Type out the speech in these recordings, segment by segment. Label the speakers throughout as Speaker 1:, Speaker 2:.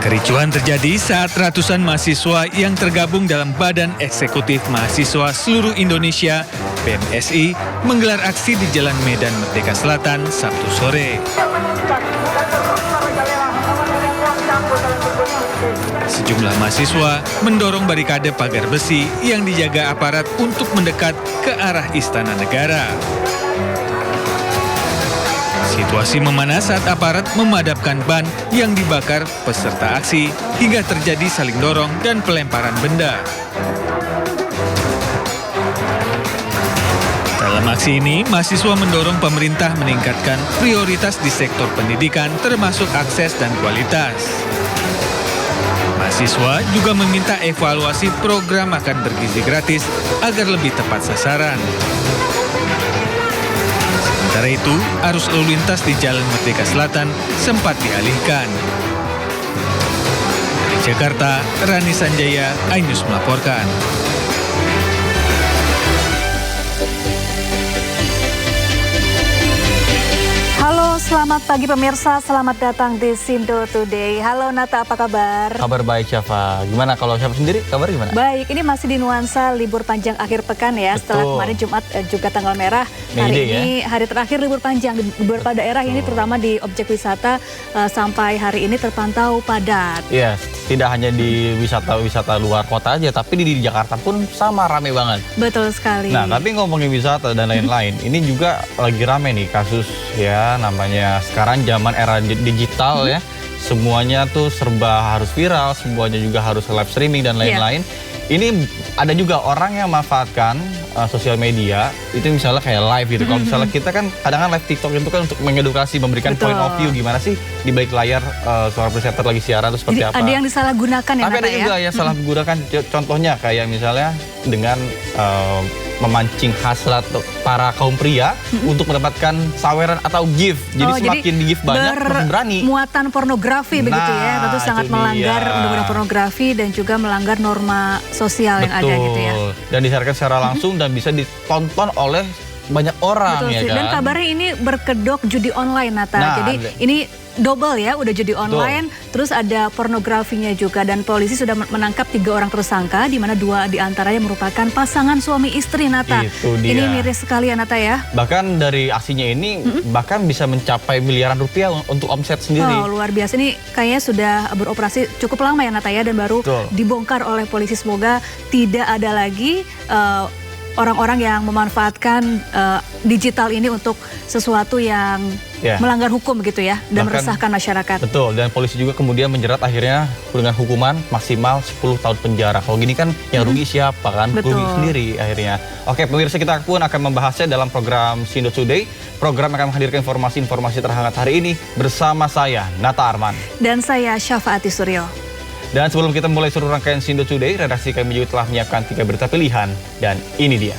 Speaker 1: Kericuhan terjadi saat ratusan mahasiswa yang tergabung dalam Badan Eksekutif Mahasiswa Seluruh Indonesia (BMSI) menggelar aksi di Jalan Medan Merdeka Selatan Sabtu sore. Sejumlah mahasiswa mendorong barikade pagar besi yang dijaga aparat untuk mendekat ke arah Istana Negara. Situasi memanas saat aparat memadamkan ban yang dibakar peserta aksi hingga terjadi saling dorong dan pelemparan benda. Dalam aksi ini, mahasiswa mendorong pemerintah meningkatkan prioritas di sektor pendidikan termasuk akses dan kualitas. Mahasiswa juga meminta evaluasi program makan bergizi gratis agar lebih tepat sasaran. Sementara itu, arus lalu lintas di Jalan Merdeka Selatan sempat dialihkan. Dari Jakarta, Rani Sanjaya, iNews melaporkan.
Speaker 2: Halo, selamat pagi pemirsa, selamat datang di Sindo Today. Halo Nata, apa kabar?
Speaker 3: Kabar baik Syafa. Gimana kalau Syafa sendiri, kabar gimana?
Speaker 2: Baik, ini masih di nuansa libur panjang akhir pekan ya.
Speaker 3: Betul.
Speaker 2: Setelah kemarin Jumat juga tanggal merah. Hari ini hari terakhir libur panjang di beberapa daerah ini, terutama di objek wisata sampai hari ini terpantau padat.
Speaker 3: Iya, tidak hanya di wisata luar kota aja, tapi di Jakarta pun sama rame banget.
Speaker 2: Betul sekali.
Speaker 3: Nah, tapi ngomongin wisata dan lain-lain, ini juga lagi rame nih kasus ya, namanya sekarang zaman era digital ya. Semuanya tuh serba harus viral, semuanya juga harus live streaming dan lain-lain. Ini ada juga orang yang memanfaatkan sosial media, itu misalnya kayak live gitu. Kalau misalnya kita kan kadang live TikTok itu kan untuk mengedukasi, memberikan point of view gimana sih di balik layar seorang presenter lagi siaran itu seperti apa.
Speaker 2: Ada yang disalahgunakan ya,
Speaker 3: tapi ada juga yang salah menggunakan. Contohnya kayak misalnya dengan memancing hasrat para kaum pria untuk mendapatkan saweran atau gift. Jadi semakin di gift banyak, makin berani.
Speaker 2: Muatan pornografi begitu ya, tentu sangat melanggar undang-undang pornografi dan juga melanggar norma sosial yang ada gitu ya.
Speaker 3: Dan disiarkan secara langsung dan bisa ditonton oleh banyak orang.
Speaker 2: Betul
Speaker 3: ya
Speaker 2: sih.
Speaker 3: kan?
Speaker 2: Dan kabarnya ini berkedok judi online, Nata.
Speaker 3: Nah,
Speaker 2: jadi ini double ya, udah judi online, terus ada pornografinya juga. Dan polisi sudah menangkap 3 orang tersangka, di mana 2 diantaranya merupakan pasangan suami istri, Nata.
Speaker 3: Itu dia.
Speaker 2: Ini miris sekali ya, Nata ya.
Speaker 3: Bahkan dari aksinya ini bahkan bisa mencapai miliaran rupiah untuk omset sendiri.
Speaker 2: Oh, luar biasa. Ini kayaknya sudah beroperasi cukup lama ya, Nata ya, dan baru dibongkar oleh polisi. Semoga tidak ada lagi orang-orang yang memanfaatkan digital ini untuk sesuatu yang melanggar hukum gitu ya, dan meresahkan masyarakat.
Speaker 3: Betul, dan polisi juga kemudian menjerat akhirnya dengan hukuman maksimal 10 tahun penjara. Kalau gini kan yang rugi siapa kan? Rugi sendiri akhirnya. Oke, pemirsa, kita pun akan membahasnya dalam program Sindo Today. Program akan menghadirkan informasi-informasi terhangat hari ini bersama saya, Nata Arman.
Speaker 2: Dan saya, Syafaati Suryo.
Speaker 3: Dan sebelum kita mulai seluruh rangkaian Sindo Today, redaksi kami juga telah menyiapkan 3 berita pilihan. Dan ini dia.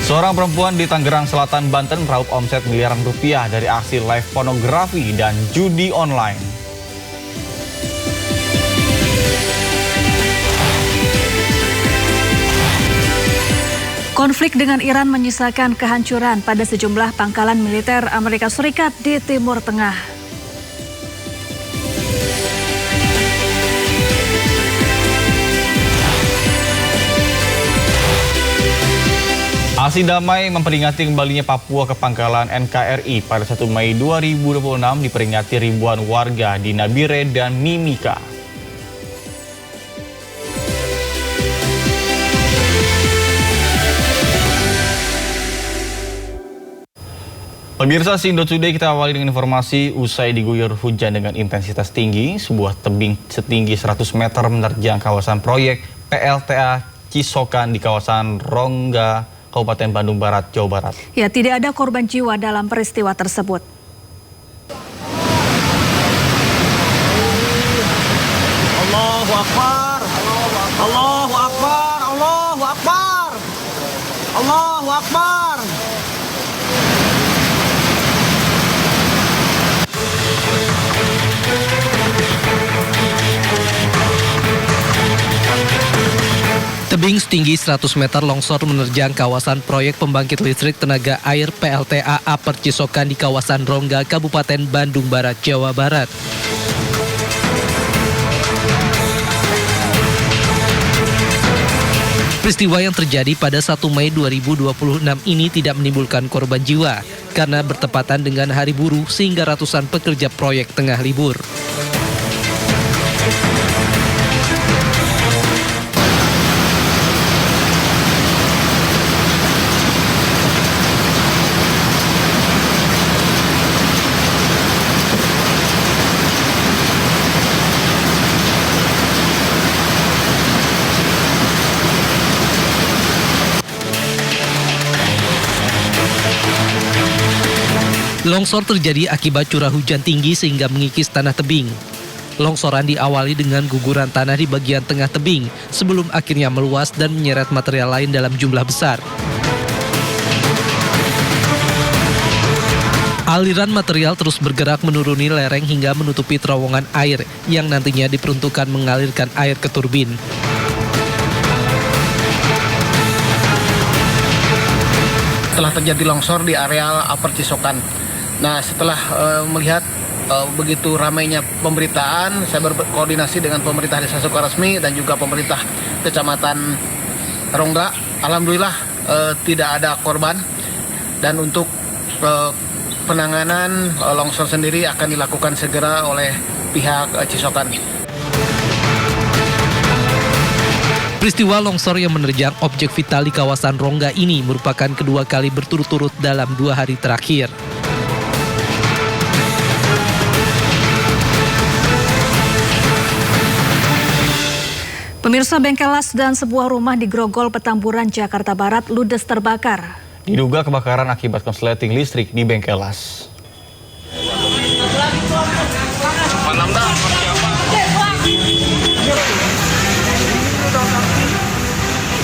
Speaker 3: Seorang perempuan di Tangerang Selatan, Banten meraup omset miliaran rupiah dari aksi live pornografi dan judi online.
Speaker 2: Konflik dengan Iran menyisakan kehancuran pada sejumlah pangkalan militer Amerika Serikat di Timur Tengah.
Speaker 3: Aksi damai memperingati kembalinya Papua ke pangkalan NKRI pada 1 Mei 2026 diperingati ribuan warga di Nabire dan Mimika. Pemirsa Sindo Today, kita awali dengan informasi usai diguyur hujan dengan intensitas tinggi, sebuah tebing setinggi 100 meter menerjang kawasan proyek PLTA Cisokan di kawasan Rongga, Kabupaten Bandung Barat, Jawa Barat.
Speaker 2: Ya, tidak ada korban jiwa dalam peristiwa tersebut.
Speaker 4: Allahu Akbar, Allahu Akbar, Allahu Akbar, Allahu Akbar.
Speaker 5: Tebing setinggi 100 meter longsor menerjang kawasan proyek pembangkit listrik tenaga air PLTA Upper Cisokan di kawasan Rongga, Kabupaten Bandung Barat, Jawa Barat. Peristiwa yang terjadi pada 1 Mei 2026 ini tidak menimbulkan korban jiwa karena bertepatan dengan hari buruh sehingga ratusan pekerja proyek tengah libur. Longsor terjadi akibat curah hujan tinggi sehingga mengikis tanah tebing. Longsoran diawali dengan guguran tanah di bagian tengah tebing sebelum akhirnya meluas dan menyeret material lain dalam jumlah besar. Aliran material terus bergerak menuruni lereng hingga menutupi terowongan air yang nantinya diperuntukkan mengalirkan air ke turbin.
Speaker 6: Setelah terjadi longsor di areal Upper Cisokan. Nah, setelah melihat begitu ramainya pemberitaan, saya berkoordinasi dengan pemerintah Desa Sukaresmi dan juga pemerintah Kecamatan Rongga. Alhamdulillah tidak ada korban, dan untuk penanganan longsor sendiri akan dilakukan segera oleh pihak Cisokan.
Speaker 5: Peristiwa longsor yang menerjang objek vital di kawasan Rongga ini merupakan kedua kali berturut-turut dalam 2 hari terakhir.
Speaker 2: Pemirsa, bengkel las dan sebuah rumah di Grogol, Petamburan, Jakarta Barat ludes terbakar.
Speaker 3: Diduga kebakaran akibat konsleting listrik di bengkel las.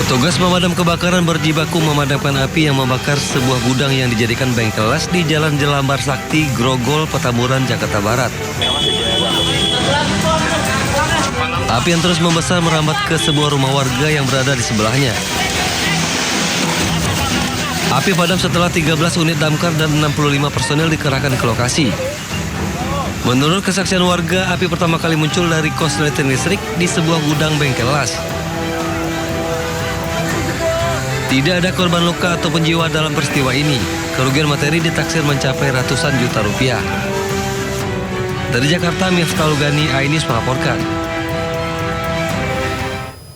Speaker 7: Petugas pemadam kebakaran berjibaku memadamkan api yang membakar sebuah gudang yang dijadikan bengkel las di Jalan Jelambar Sakti, Grogol, Petamburan, Jakarta Barat. Api yang terus membesar merambat ke sebuah rumah warga yang berada di sebelahnya. Api padam setelah 13 unit damkar dan 65 personel dikerahkan ke lokasi. Menurut kesaksian warga, api pertama kali muncul dari korsleting listrik di sebuah gudang bengkel las. Tidak ada korban luka ataupun jiwa dalam peristiwa ini. Kerugian materi ditaksir mencapai ratusan juta rupiah. Dari Jakarta, Miftah Lugani, Ainis melaporkan.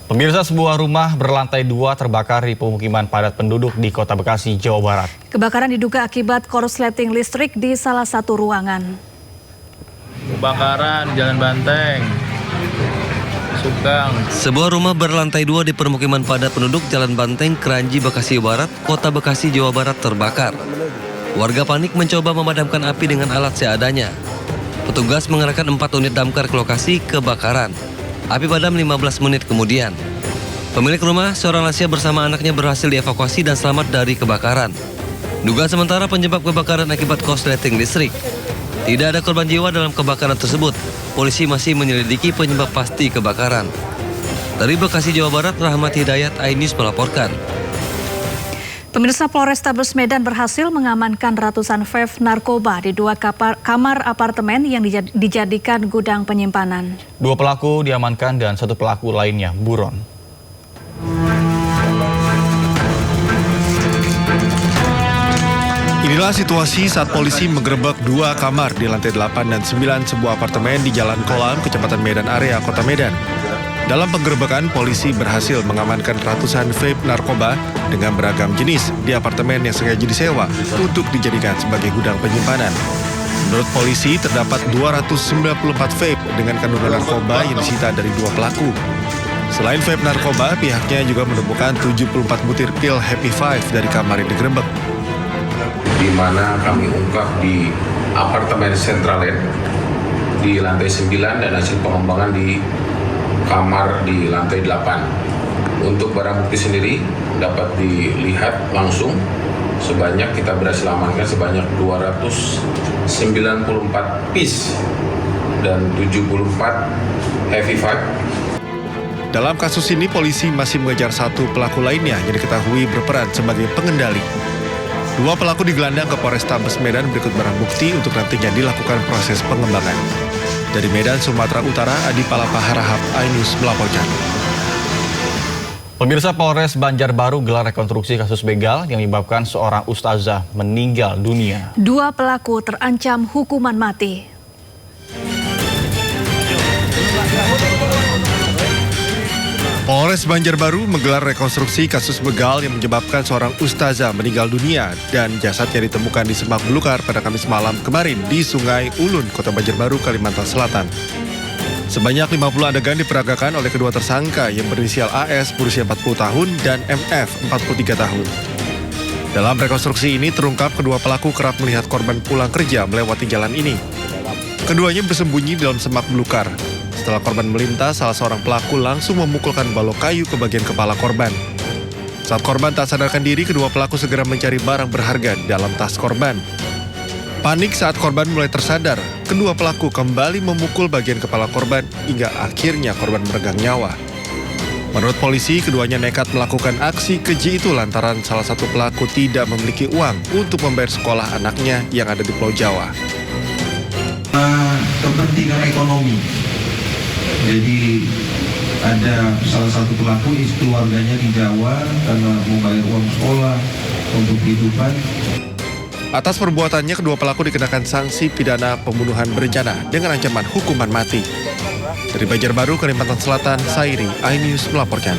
Speaker 3: Pemirsa, sebuah rumah berlantai 2 terbakar di pemukiman padat penduduk di Kota Bekasi, Jawa Barat.
Speaker 2: Kebakaran diduga akibat korsleting listrik di salah satu ruangan.
Speaker 8: Kebakaran Jalan Banteng, Sukang.
Speaker 7: Sebuah rumah berlantai 2 di permukiman padat penduduk Jalan Banteng, Kranji, Bekasi, Jawa Barat, Kota Bekasi, Jawa Barat terbakar. Warga panik mencoba memadamkan api dengan alat seadanya. Petugas mengerahkan 4 unit damkar ke lokasi kebakaran. Api padam 15 menit kemudian. Pemilik rumah, seorang lansia bersama anaknya berhasil dievakuasi dan selamat dari kebakaran. Dugaan sementara penyebab kebakaran akibat korsleting listrik. Tidak ada korban jiwa dalam kebakaran tersebut. Polisi masih menyelidiki penyebab pasti kebakaran. Dari Bekasi, Jawa Barat, Rahmat Hidayat, Ainis melaporkan.
Speaker 2: Pemirsa, Polrestabes Medan berhasil mengamankan ratusan vape narkoba di 2 kamar apartemen yang dijadikan gudang penyimpanan.
Speaker 3: 2 pelaku diamankan dan 1 pelaku lainnya buron.
Speaker 9: Inilah situasi saat polisi menggerebek 2 kamar di lantai 8 dan 9 sebuah apartemen di Jalan Kolam, Kecamatan Medan Area, Kota Medan. Dalam penggerebekan, polisi berhasil mengamankan ratusan vape narkoba dengan beragam jenis di apartemen yang sengaja disewa untuk dijadikan sebagai gudang penyimpanan. Menurut polisi, terdapat 294 vape dengan kandungan narkoba yang disita dari 2 pelaku. Selain vape narkoba, pihaknya juga menemukan 74 butir pil Happy Five dari kamar yang digerebek.
Speaker 10: Di mana kami ungkap di apartemen Centraland di lantai 9 dan hasil pengembangan di kamar di lantai 8. Untuk barang bukti sendiri dapat dilihat langsung kita berhasil amankan sebanyak 294 piece dan 74 Happy Five.
Speaker 9: Dalam kasus ini, polisi masih mengejar satu pelaku lainnya yang diketahui berperan sebagai pengendali. Dua pelaku digelandang ke Polrestabes Medan berikut barang bukti untuk nantinya dilakukan proses pengembangan. Dari Medan, Sumatera Utara, Adi Palapa Harahap, iNews melaporkan.
Speaker 3: Pemirsa, Polres Banjarbaru gelar rekonstruksi kasus begal yang menyebabkan seorang ustazah meninggal dunia.
Speaker 2: Dua pelaku terancam hukuman mati.
Speaker 9: Polres Banjarbaru menggelar rekonstruksi kasus begal yang menyebabkan seorang ustazah meninggal dunia dan jasadnya ditemukan di semak belukar pada Kamis malam kemarin di Sungai Ulun, Kota Banjarbaru, Kalimantan Selatan. Sebanyak 50 adegan diperagakan oleh kedua tersangka yang berinisial AS berusia 40 tahun dan MF 43 tahun. Dalam rekonstruksi ini terungkap kedua pelaku kerap melihat korban pulang kerja melewati jalan ini. Keduanya bersembunyi dalam semak belukar. Setelah korban melintas, salah seorang pelaku langsung memukulkan balok kayu ke bagian kepala korban. Saat korban tak sadarkan diri, kedua pelaku segera mencari barang berharga di dalam tas korban. Panik saat korban mulai tersadar, kedua pelaku kembali memukul bagian kepala korban hingga akhirnya korban meregang nyawa. Menurut polisi, keduanya nekat melakukan aksi keji itu lantaran salah satu pelaku tidak memiliki uang untuk membayar sekolah anaknya yang ada di Pulau Jawa.
Speaker 8: Kepentingan ekonomi. Jadi ada salah satu pelaku keluarganya di Jawa karena membayar uang sekolah untuk kehidupan.
Speaker 9: Atas perbuatannya, kedua pelaku dikenakan sanksi pidana pembunuhan berencana dengan ancaman hukuman mati. Dari Banjarbaru, Kalimantan Selatan, Sairi, iNews melaporkan.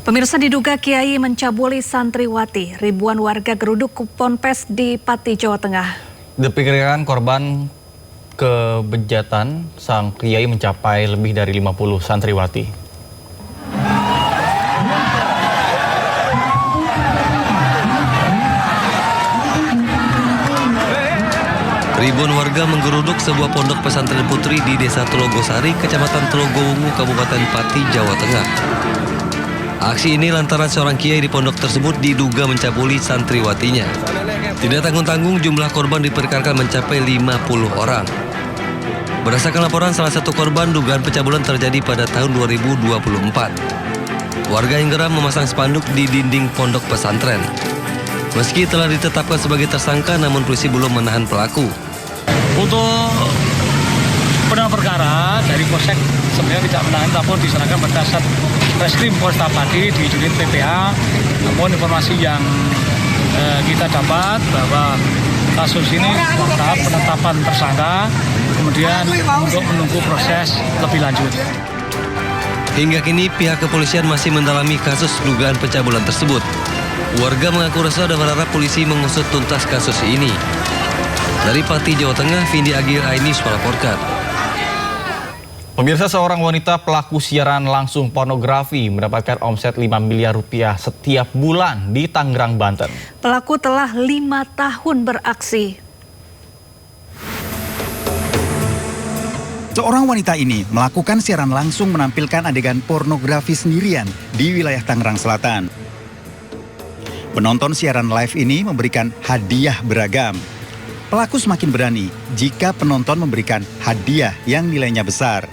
Speaker 2: Pemirsa, diduga kiai mencabuli santriwati. Ribuan warga geruduk Ponpes di Pati, Jawa Tengah.
Speaker 3: Diperkirakan korban kebejatan sang kiai mencapai lebih dari 50 santriwati.
Speaker 7: Ribuan warga menggeruduk sebuah pondok pesantren putri di Desa Telogosari, Kecamatan Telogowungu, Kabupaten Pati, Jawa Tengah. Aksi ini lantaran seorang kiai di pondok tersebut diduga mencabuli santriwatinya. Tidak tanggung-tanggung, jumlah korban diperkirakan mencapai 50 orang. Berdasarkan laporan, salah satu korban dugaan pencabulan terjadi pada tahun 2024. Warga yang geram memasang spanduk di dinding pondok pesantren. Meski telah ditetapkan sebagai tersangka, namun polisi belum menahan pelaku.
Speaker 11: Untuk penanganan perkara dari Polsek sebenarnya tidak menahan, namun diserahkan pada Reskrim Polresta Pati di unit PPA. Namun informasi yang kita dapat bahwa kasus ini tahap penetapan tersangka, kemudian untuk menunggu proses lebih lanjut.
Speaker 7: Hingga kini pihak kepolisian masih mendalami kasus dugaan pencabulan tersebut. Warga mengaku resah dan berharap polisi mengusut tuntas kasus ini. Dari Pati, Jawa Tengah, Vindi Agil, iNews melaporkan.
Speaker 3: Pemirsa, seorang wanita pelaku siaran langsung pornografi mendapatkan omset 5 miliar rupiah setiap bulan di Tangerang, Banten.
Speaker 2: Pelaku telah 5 tahun beraksi.
Speaker 12: Seorang wanita ini melakukan siaran langsung menampilkan adegan pornografi sendirian di wilayah Tangerang Selatan. Penonton siaran live ini memberikan hadiah beragam. Pelaku semakin berani jika penonton memberikan hadiah yang nilainya besar.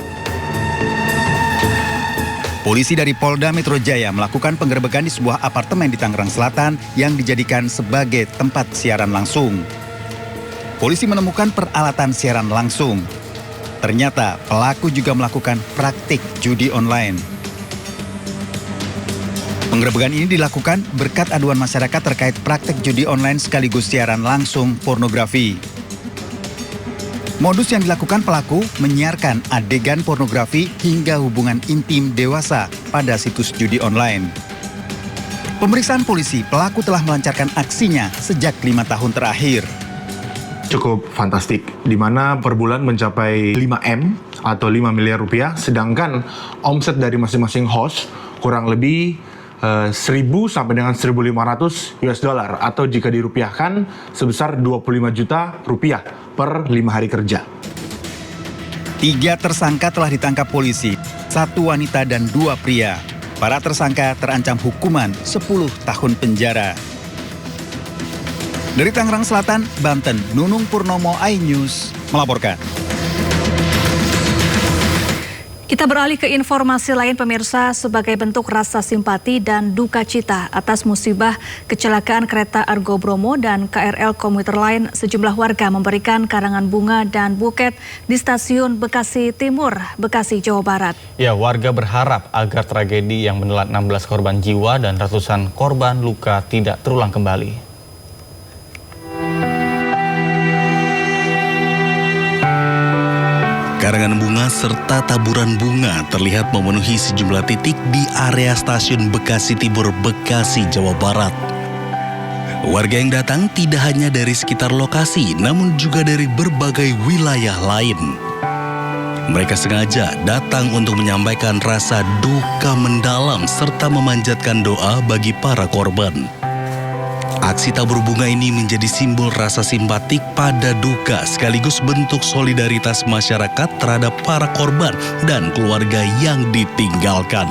Speaker 12: Polisi dari Polda Metro Jaya melakukan penggerebekan di sebuah apartemen di Tangerang Selatan yang dijadikan sebagai tempat siaran langsung. Polisi menemukan peralatan siaran langsung. Ternyata pelaku juga melakukan praktik judi online. Penggerebekan ini dilakukan berkat aduan masyarakat terkait praktek judi online sekaligus siaran langsung pornografi. Modus yang dilakukan pelaku menyiarkan adegan pornografi hingga hubungan intim dewasa pada situs judi online. Pemeriksaan polisi, pelaku telah melancarkan aksinya sejak 5 tahun terakhir.
Speaker 13: Cukup fantastik, di mana per bulan mencapai 5M atau 5 miliar rupiah, sedangkan omset dari masing-masing host kurang lebih 1.000 sampai dengan 1.500 US dollar atau jika dirupiahkan sebesar 25 juta rupiah per 5 hari kerja.
Speaker 12: 3 tersangka telah ditangkap polisi, 1 wanita dan 2 pria. Para tersangka terancam hukuman 10 tahun penjara. Dari Tangerang Selatan, Banten, Nunung Purnomo, iNews melaporkan.
Speaker 2: Kita beralih ke informasi lain pemirsa, sebagai bentuk rasa simpati dan duka cita atas musibah kecelakaan kereta Argo Bromo dan KRL komuter lain, sejumlah warga memberikan karangan bunga dan buket di stasiun Bekasi Timur, Bekasi, Jawa Barat.
Speaker 3: Ya, warga berharap agar tragedi yang menelan 16 korban jiwa dan ratusan korban luka tidak terulang kembali.
Speaker 14: Karangan bunga serta taburan bunga terlihat memenuhi sejumlah titik di area stasiun Bekasi Timur, Bekasi, Jawa Barat. Warga yang datang tidak hanya dari sekitar lokasi, namun juga dari berbagai wilayah lain. Mereka sengaja datang untuk menyampaikan rasa duka mendalam serta memanjatkan doa bagi para korban. Aksi tabur bunga ini menjadi simbol rasa simpatik pada duka sekaligus bentuk solidaritas masyarakat terhadap para korban dan keluarga yang ditinggalkan.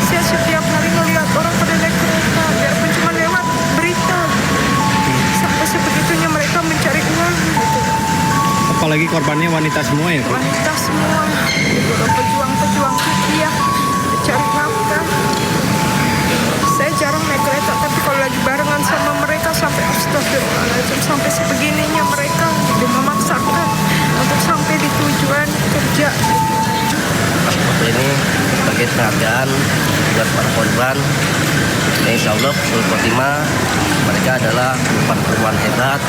Speaker 15: Saya setiap hari melihat orang pada naik kereta, biarpun cuma lewat berita. Sampai sebegitunya mereka mencari uang.
Speaker 4: Apalagi korbannya wanita semua ya, Pak?
Speaker 15: Wanita semua, pejuang-pejuang rupiah, mencari nafkah. Saya jarang naik kereta, tapi kalau lagi barengan sama mereka sampai astagfirullahaladzim, sampai sebegininya mereka memaksakan untuk sampai di tujuan kerja.
Speaker 16: Ini sebagai penghargaan buat para korban. Insya Allah, Husnul Khotimah, mereka adalah perempuan hebat.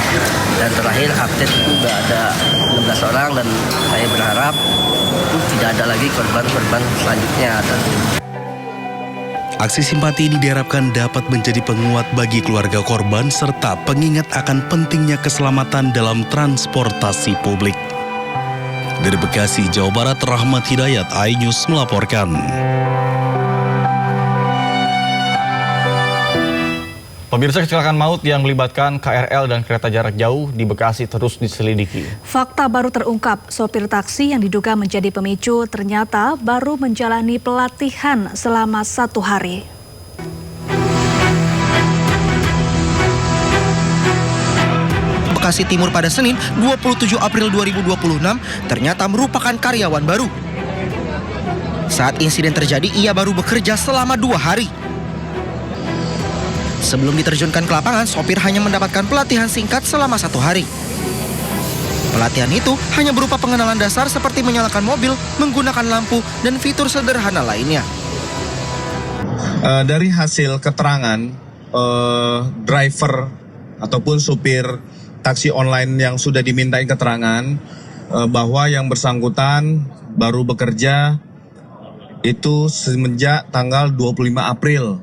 Speaker 16: Dan terakhir update itu sudah ada 16 orang dan saya berharap tidak ada lagi korban-korban selanjutnya.
Speaker 14: Aksi simpati ini diharapkan dapat menjadi penguat bagi keluarga korban serta pengingat akan pentingnya keselamatan dalam transportasi publik. Dari Bekasi, Jawa Barat, Rahmat Hidayat, iNews melaporkan.
Speaker 3: Pemirsa, kecelakaan maut yang melibatkan KRL dan kereta jarak jauh di Bekasi terus diselidiki.
Speaker 2: Fakta baru terungkap, sopir taksi yang diduga menjadi pemicu ternyata baru menjalani pelatihan selama 1 hari.
Speaker 17: Bekasi Timur pada Senin 27 April 2026 ternyata merupakan karyawan baru. Saat insiden terjadi, ia baru bekerja selama 2 hari. Sebelum diterjunkan ke lapangan, sopir hanya mendapatkan pelatihan singkat selama 1 hari. Pelatihan itu hanya berupa pengenalan dasar seperti menyalakan mobil, menggunakan lampu, dan fitur sederhana lainnya.
Speaker 13: Dari hasil keterangan driver ataupun supir taksi online yang sudah dimintain keterangan bahwa yang bersangkutan baru bekerja itu semenjak tanggal 25 April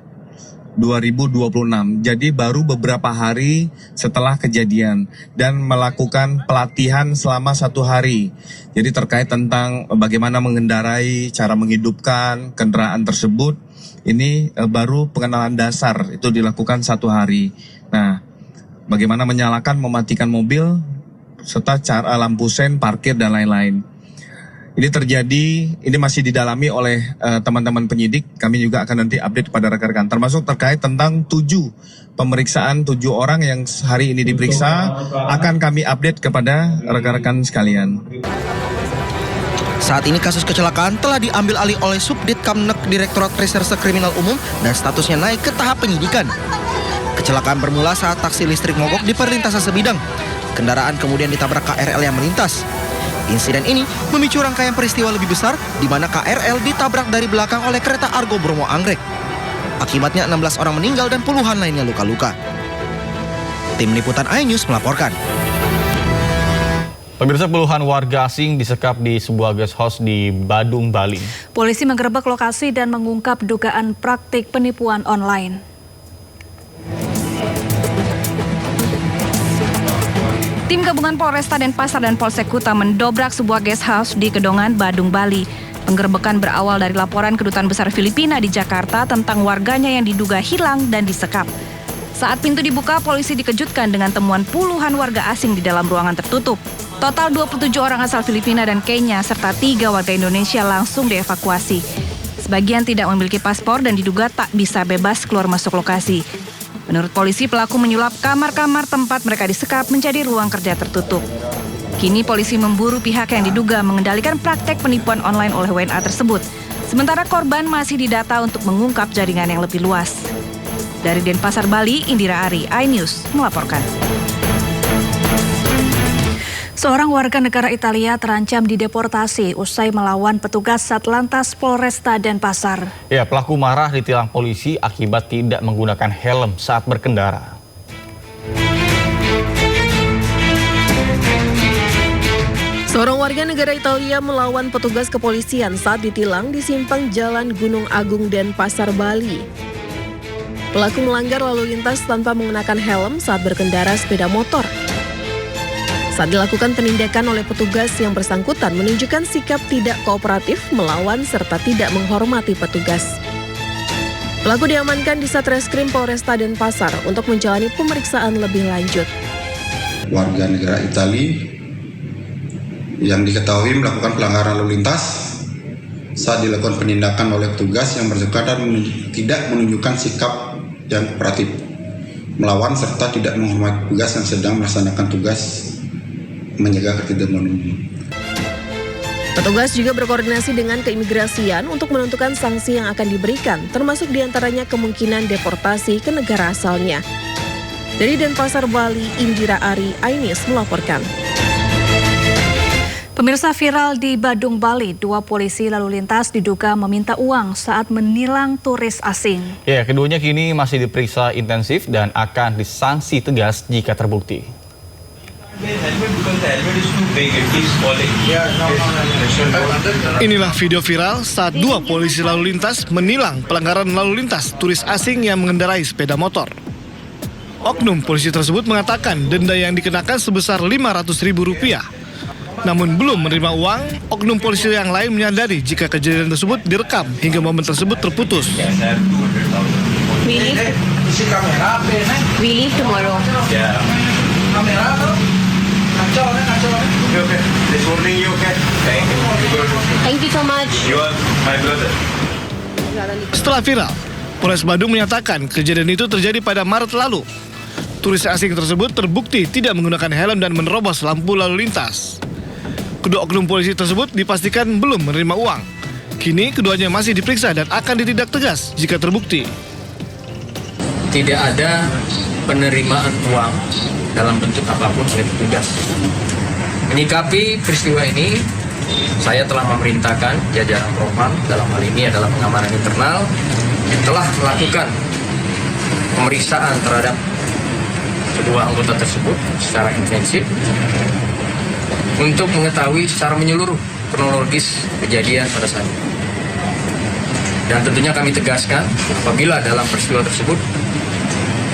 Speaker 13: 2026. Jadi baru beberapa hari setelah kejadian dan melakukan pelatihan selama 1 hari. Jadi terkait tentang bagaimana mengendarai, cara menghidupkan kendaraan tersebut, ini baru pengenalan dasar itu dilakukan 1 hari. Nah, bagaimana menyalakan, mematikan mobil, serta cara lampu sen, parkir, dan lain-lain. Ini terjadi, ini masih didalami oleh teman-teman penyidik. Kami juga akan nanti update kepada rekan-rekan. Termasuk terkait tentang 7 pemeriksaan 7 orang yang hari ini diperiksa, akan kami update kepada rekan-rekan sekalian.
Speaker 17: Saat ini kasus kecelakaan telah diambil alih oleh Subdit Kamnek Direktorat Reserse Kriminal Umum dan statusnya naik ke tahap penyidikan. Kecelakaan bermula saat taksi listrik mogok di perlintasan sebidang. Kendaraan kemudian ditabrak KRL yang melintas. Insiden ini memicu rangkaian peristiwa lebih besar di mana KRL ditabrak dari belakang oleh kereta Argo Bromo Anggrek. Akibatnya 16 orang meninggal dan puluhan lainnya luka-luka. Tim Liputan iNews melaporkan.
Speaker 3: Pemirsa, puluhan warga asing disekap di sebuah guest house di Badung, Bali.
Speaker 2: Polisi menggerebek lokasi dan mengungkap dugaan praktik penipuan online. Tim gabungan Polresta Denpasar dan Polsek Kuta mendobrak sebuah guest house di Kedongan, Badung, Bali. Penggerebekan berawal dari laporan Kedutaan Besar Filipina di Jakarta tentang warganya yang diduga hilang dan disekap. Saat pintu dibuka, polisi dikejutkan dengan temuan puluhan warga asing di dalam ruangan tertutup. Total 27 orang asal Filipina dan Kenya serta 3 warga Indonesia langsung dievakuasi. Sebagian tidak memiliki paspor dan diduga tak bisa bebas keluar masuk lokasi. Menurut polisi, pelaku menyulap kamar-kamar tempat mereka disekap menjadi ruang kerja tertutup.
Speaker 18: Kini polisi memburu pihak yang diduga mengendalikan praktek penipuan online oleh WNA tersebut. Sementara korban masih didata untuk mengungkap jaringan yang lebih luas. Dari Denpasar, Bali, Indira Ari, iNews melaporkan.
Speaker 2: Seorang warga negara Italia terancam dideportasi usai melawan petugas Satlantas Polresta Denpasar.
Speaker 3: Ya, pelaku marah ditilang polisi akibat tidak menggunakan helm saat berkendara.
Speaker 19: Seorang warga negara Italia melawan petugas kepolisian saat ditilang di simpang Jalan Gunung Agung Denpasar, Bali. Pelaku melanggar lalu lintas tanpa menggunakan helm saat berkendara sepeda motor. Saat dilakukan penindakan oleh petugas, yang bersangkutan menunjukkan sikap tidak kooperatif, melawan serta tidak menghormati petugas. Pelaku diamankan di Satreskrim Polresta Denpasar untuk menjalani pemeriksaan lebih lanjut.
Speaker 20: Warga negara Italia yang diketahui melakukan pelanggaran lalu lintas saat dilakukan penindakan oleh petugas yang bersangkutan tidak menunjukkan sikap yang kooperatif, melawan serta tidak menghormati petugas yang sedang melaksanakan tugas menjaga ketidaktertiban umum.
Speaker 19: Petugas juga berkoordinasi dengan keimigrasian untuk menentukan sanksi yang akan diberikan, termasuk diantaranya kemungkinan deportasi ke negara asalnya. Dari Denpasar, Bali, Indira Ari, iNews melaporkan.
Speaker 2: Pemirsa, viral di Badung, Bali, 2 polisi lalu lintas diduga meminta uang saat menilang turis asing.
Speaker 3: Ya, keduanya kini masih diperiksa intensif dan akan disanksi tegas jika terbukti.
Speaker 21: Inilah video viral saat 2 polisi lalu lintas menilang pelanggaran lalu lintas turis asing yang mengendarai sepeda motor. Oknum polisi tersebut mengatakan denda yang dikenakan sebesar Rp500.000. Namun belum menerima uang, oknum polisi yang lain menyadari jika kejadian tersebut direkam hingga momen tersebut terputus.
Speaker 22: We leave tomorrow. Thank you so much.
Speaker 21: Setelah viral, Polres Badung menyatakan kejadian itu terjadi pada Maret lalu. Turis asing tersebut terbukti tidak menggunakan helm dan menerobos lampu lalu lintas. Kedua oknum polisi tersebut dipastikan belum menerima uang. Kini keduanya masih diperiksa dan akan ditindak tegas jika terbukti.
Speaker 23: Tidak ada penerimaan uang dalam bentuk apapun oleh petugas. Menyikapi peristiwa ini, saya telah memerintahkan jajaran Propam, dalam hal ini adalah pengamanan internal, telah melakukan pemeriksaan terhadap kedua anggota tersebut secara intensif untuk mengetahui secara menyeluruh kronologis kejadian pada saat itu. Dan tentunya kami tegaskan, apabila dalam peristiwa tersebut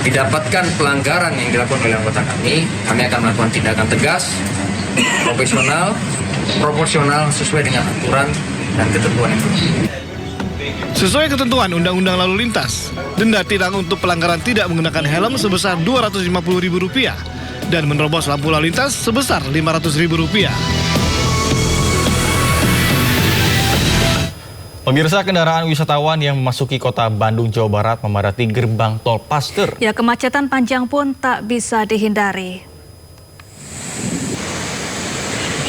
Speaker 23: didapatkan pelanggaran yang dilakukan oleh anggota kami akan melakukan tindakan tegas, profesional, proporsional sesuai dengan aturan dan ketentuan yang berlaku.
Speaker 21: Sesuai ketentuan Undang-Undang Lalu Lintas, denda tilang untuk pelanggaran tidak menggunakan helm sebesar Rp250.000 dan menerobos lampu lalu lintas sebesar Rp500.000.
Speaker 3: Pemirsa, kendaraan wisatawan yang memasuki kota Bandung, Jawa Barat memadati gerbang tol Paster.
Speaker 2: Ya, kemacetan panjang pun tak bisa dihindari.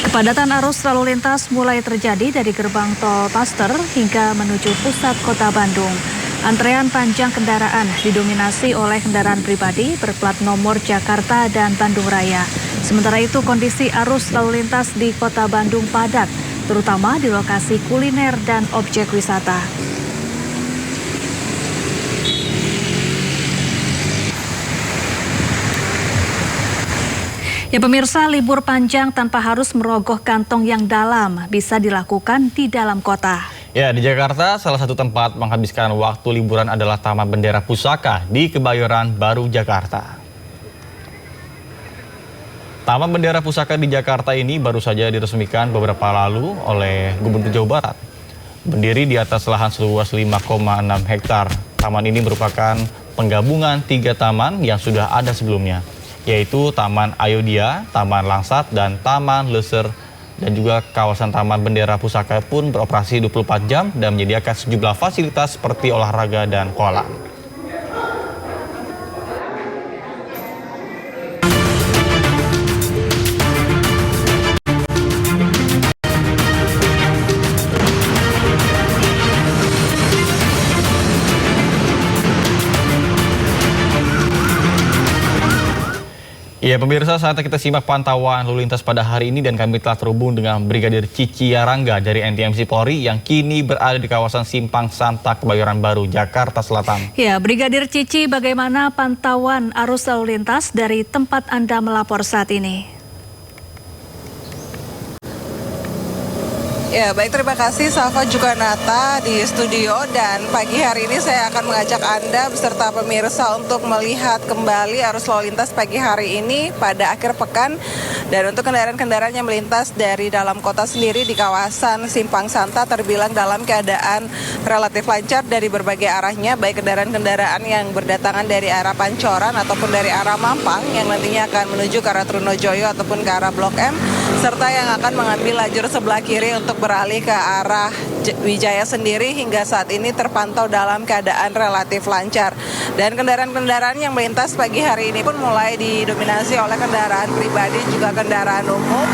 Speaker 2: Kepadatan arus lalu lintas mulai terjadi dari gerbang tol Paster hingga menuju pusat kota Bandung. Antrean panjang kendaraan didominasi oleh kendaraan pribadi berplat nomor Jakarta dan Bandung Raya. Sementara itu kondisi arus lalu lintas di kota Bandung padat, terutama di lokasi kuliner dan objek wisata. Ya pemirsa, libur panjang tanpa harus merogoh kantong yang dalam bisa dilakukan di dalam kota.
Speaker 3: Ya, di Jakarta salah satu tempat menghabiskan waktu liburan adalah Taman Bendera Pusaka di Kebayoran Baru, Jakarta. Taman Bendera Pusaka di Jakarta ini baru saja diresmikan beberapa lalu oleh Gubernur Jawa Barat. Berdiri di atas lahan seluas 5,6 hektar, taman ini merupakan penggabungan 3 taman yang sudah ada sebelumnya, yaitu Taman Ayodhya, Taman Langsat, dan Taman Leser. Dan juga kawasan Taman Bendera Pusaka pun beroperasi 24 jam dan menyediakan sejumlah fasilitas seperti olahraga dan kolam. Ya pemirsa, saatnya kita simak pantauan lalu lintas pada hari ini dan kami telah terhubung dengan Brigadir Cici Yarangga dari NTMC Polri yang kini berada di kawasan Simpang Santa, Kebayoran Baru, Jakarta Selatan.
Speaker 2: Ya, Brigadir Cici, bagaimana pantauan arus lalu lintas dari tempat Anda melapor saat ini?
Speaker 1: Ya, baik, terima kasih Safa juga Nata di studio, dan pagi hari ini saya akan mengajak Anda beserta pemirsa untuk melihat kembali arus lalu lintas pagi hari ini pada akhir pekan. Dan untuk kendaraan-kendaraan yang melintas dari dalam kota sendiri di kawasan Simpang Santa terbilang dalam keadaan relatif lancar dari berbagai arahnya, baik kendaraan-kendaraan yang berdatangan dari arah Pancoran ataupun dari arah Mampang yang nantinya akan menuju ke arah Trunojoyo ataupun ke arah Blok M, serta yang akan mengambil lajur sebelah kiri untuk beralih ke arah Wijaya sendiri hingga saat ini terpantau dalam keadaan relatif lancar. Dan kendaraan-kendaraan yang melintas pagi hari ini pun mulai didominasi oleh kendaraan pribadi juga kendaraan umum,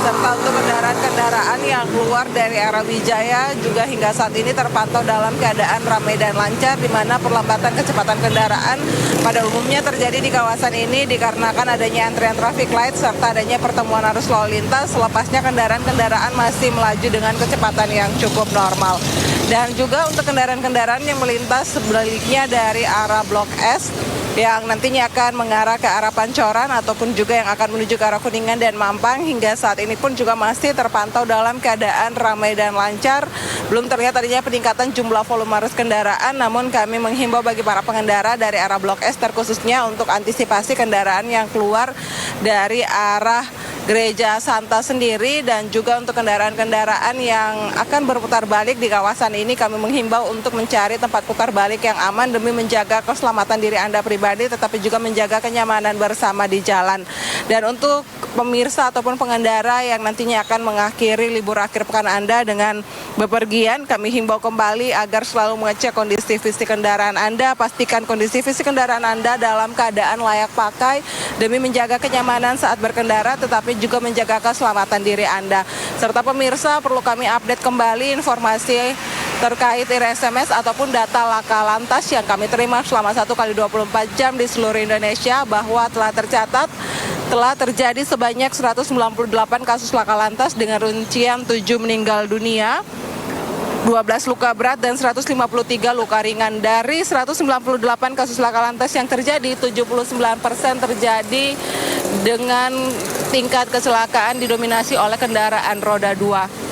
Speaker 1: serta untuk kendaraan-kendaraan yang keluar dari arah Wijaya juga hingga saat ini terpantau dalam keadaan ramai dan lancar, di mana perlambatan kecepatan kendaraan pada umumnya terjadi di kawasan ini dikarenakan adanya antrian traffic light serta adanya pertemuan arus lalu lintas. Selepasnya kendaraan-kendaraan masih melaju dengan kecepatan yang cukup normal. Dan juga untuk kendaraan-kendaraan yang melintas sebaliknya dari arah Blok S yang nantinya akan mengarah ke arah Pancoran ataupun juga yang akan menuju ke arah Kuningan dan Mampang hingga saat ini pun juga masih terpantau dalam keadaan ramai dan lancar. Belum terlihat adanya peningkatan jumlah volume arus kendaraan, namun kami menghimbau bagi para pengendara dari arah Blok S terkhususnya untuk antisipasi kendaraan yang keluar dari arah Gereja Santa sendiri, dan juga untuk kendaraan-kendaraan yang akan berputar balik di kawasan ini kami menghimbau untuk mencari tempat putar balik yang aman demi menjaga keselamatan diri Anda pribadi tetapi juga menjaga kenyamanan bersama di jalan. Dan untuk pemirsa ataupun pengendara yang nantinya akan mengakhiri libur akhir pekan Anda dengan bepergian, kami himbau kembali agar selalu mengecek kondisi fisik kendaraan Anda, pastikan kondisi fisik kendaraan Anda dalam keadaan layak pakai demi menjaga kenyamanan saat berkendara tetapi juga menjaga keselamatan diri Anda. Serta pemirsa, perlu kami update kembali informasi terkait SMS ataupun data laka lantas yang kami terima selama 1x24 jam di seluruh Indonesia, bahwa telah terjadi sebanyak 198 kasus laka lantas dengan rincian 7 meninggal dunia, 12 luka berat dan 153 luka ringan. Dari 198 kasus laka lantas yang terjadi, 79% terjadi dengan tingkat kecelakaan didominasi oleh kendaraan roda 2.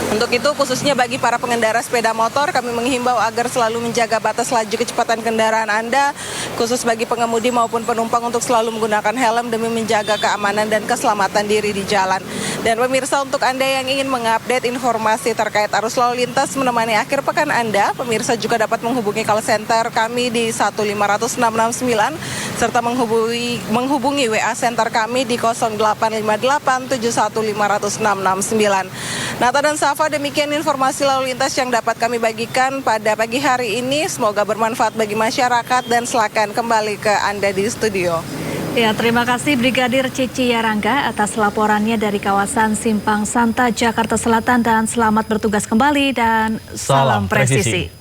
Speaker 1: Untuk itu khususnya bagi para pengendara sepeda motor, kami menghimbau agar selalu menjaga batas laju kecepatan kendaraan Anda, khusus bagi pengemudi maupun penumpang untuk selalu menggunakan helm demi menjaga keamanan dan keselamatan diri di jalan. Dan pemirsa, untuk Anda yang ingin mengupdate informasi terkait arus lalu lintas menemani akhir pekan Anda, pemirsa juga dapat menghubungi call center kami di 1500669 serta menghubungi WA center kami di 0858 71500669. Nata dan Safa, demikian informasi lalu lintas yang dapat kami bagikan pada pagi hari ini. Semoga bermanfaat bagi masyarakat dan silakan kembali ke Anda di studio.
Speaker 2: Ya, terima kasih Brigadir Cici Yarangga atas laporannya dari kawasan Simpang Santa, Jakarta Selatan, dan selamat bertugas kembali dan salam presisi.